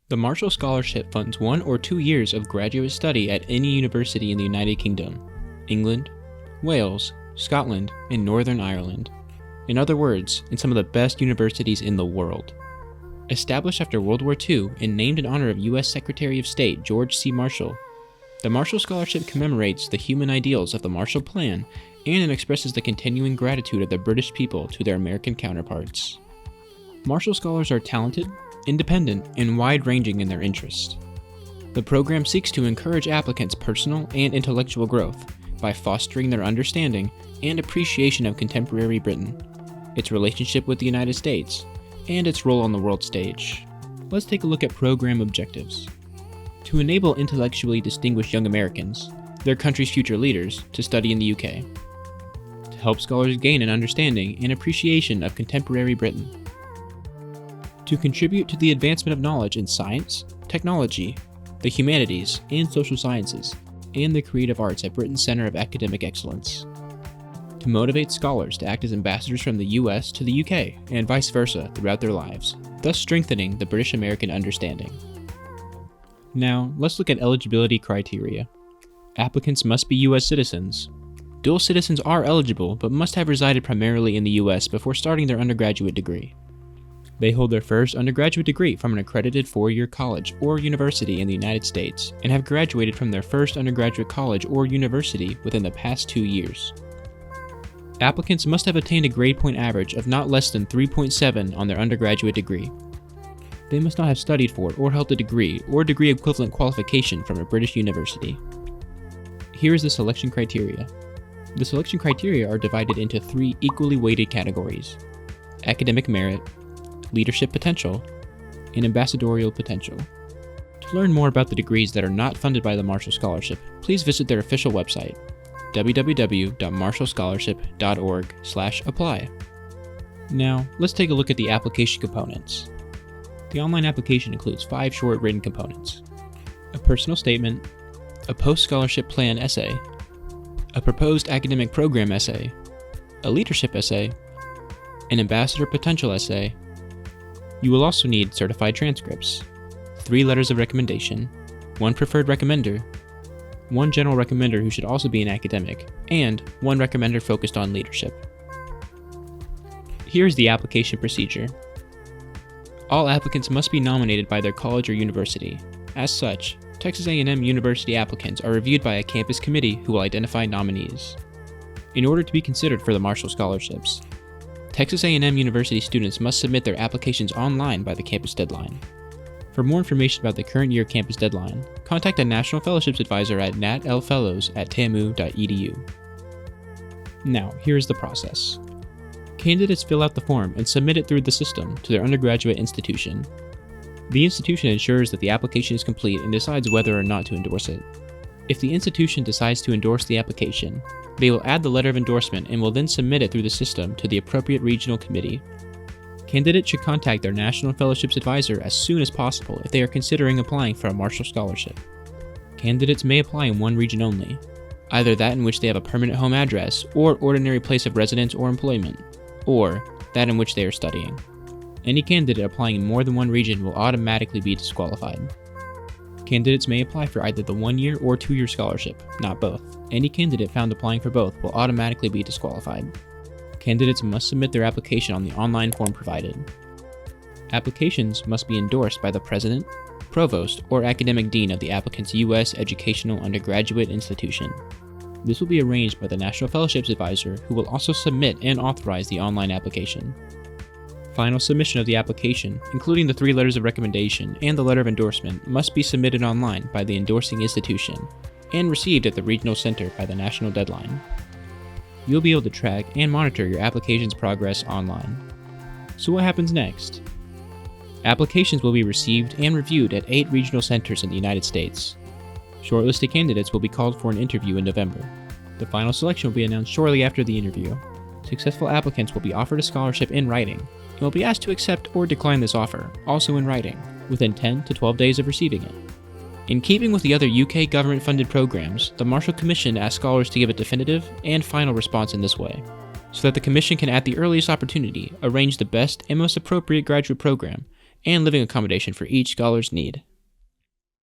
The Marshall Scholarship funds 1 or 2 years of graduate study at any university in the United Kingdom, England, Wales, Scotland, and Northern Ireland. In other words, in some of the best universities in the world. Established after World War II and named in honor of U.S. Secretary of State George C. Marshall, the Marshall Scholarship commemorates the human ideals of the Marshall Plan and it expresses the continuing gratitude of the British people to their American counterparts. Marshall Scholars are talented, independent, and wide-ranging in their interests. The program seeks to encourage applicants' personal and intellectual growth by fostering their understanding and appreciation of contemporary Britain, its relationship with the United States, and its role on the world stage. Let's take a look at program objectives. To enable intellectually distinguished young Americans, their country's future leaders, to study in the UK. To help scholars gain an understanding and appreciation of contemporary Britain. To contribute to the advancement of knowledge in science, technology, the humanities, and social sciences, and the creative arts at Britain's Center of Academic Excellence. To motivate scholars to act as ambassadors from the US to the UK and vice versa throughout their lives, thus strengthening the British-American understanding. Now, let's look at eligibility criteria. Applicants must be US citizens. Dual citizens are eligible but must have resided primarily in the US before starting their undergraduate degree. They hold their first undergraduate degree from an accredited 4-year college or university in the United States and have graduated from their first undergraduate college or university within the past 2 years. Applicants must have attained a grade point average of not less than 3.7 on their undergraduate degree. They must not have studied for or held a degree or degree equivalent qualification from a British university. Here is the selection criteria. The selection criteria are divided into 3 equally weighted categories: academic merit, leadership potential, and ambassadorial potential. To learn more about the degrees that are not funded by the Marshall Scholarship, please visit their official website, www.marshallscholarship.org/apply. Now, let's take a look at the application components. The online application includes 5 short written components: a personal statement, a post-scholarship plan essay, a proposed academic program essay, a leadership essay, an ambassador potential essay. You will also need certified transcripts, 3 letters of recommendation, 1 preferred recommender, 1 general recommender who should also be an academic, and 1 recommender focused on leadership. Here's the application procedure. All applicants must be nominated by their college or university. As such, Texas A&M University applicants are reviewed by a campus committee who will identify nominees. In order to be considered for the Marshall Scholarships, Texas A&M University students must submit their applications online by the campus deadline. For more information about the current year campus deadline, contact a National Fellowships Advisor at natlfellows@tamu.edu. Now, here's the process. Candidates fill out the form and submit it through the system to their undergraduate institution. The institution ensures that the application is complete and decides whether or not to endorse it. If the institution decides to endorse the application, they will add the letter of endorsement and will then submit it through the system to the appropriate regional committee. Candidates should contact their National Fellowships Advisor as soon as possible if they are considering applying for a Marshall Scholarship. Candidates may apply in one region only, either that in which they have a permanent home address or ordinary place of residence or employment, or that in which they are studying. Any candidate applying in more than one region will automatically be disqualified. Candidates may apply for either the 1-year or 2-year scholarship, not both. Any candidate found applying for both will automatically be disqualified. Candidates must submit their application on the online form provided. Applications must be endorsed by the president, provost, or academic dean of the applicant's U.S. educational undergraduate institution. This will be arranged by the National Fellowships Advisor, who will also submit and authorize the online application. Final submission of the application, including the 3 letters of recommendation and the letter of endorsement, must be submitted online by the endorsing institution and received at the regional center by the national deadline. You'll be able to track and monitor your application's progress online. So what happens next? Applications will be received and reviewed at 8 regional centers in the United States. Shortlisted candidates will be called for an interview in November. The final selection will be announced shortly after the interview. Successful applicants will be offered a scholarship in writing and will be asked to accept or decline this offer, also in writing, within 10 to 12 days of receiving it. In keeping with the other UK government-funded programs, the Marshall Commission asks scholars to give a definitive and final response in this way, so that the Commission can at the earliest opportunity arrange the best and most appropriate graduate program and living accommodation for each scholar's need.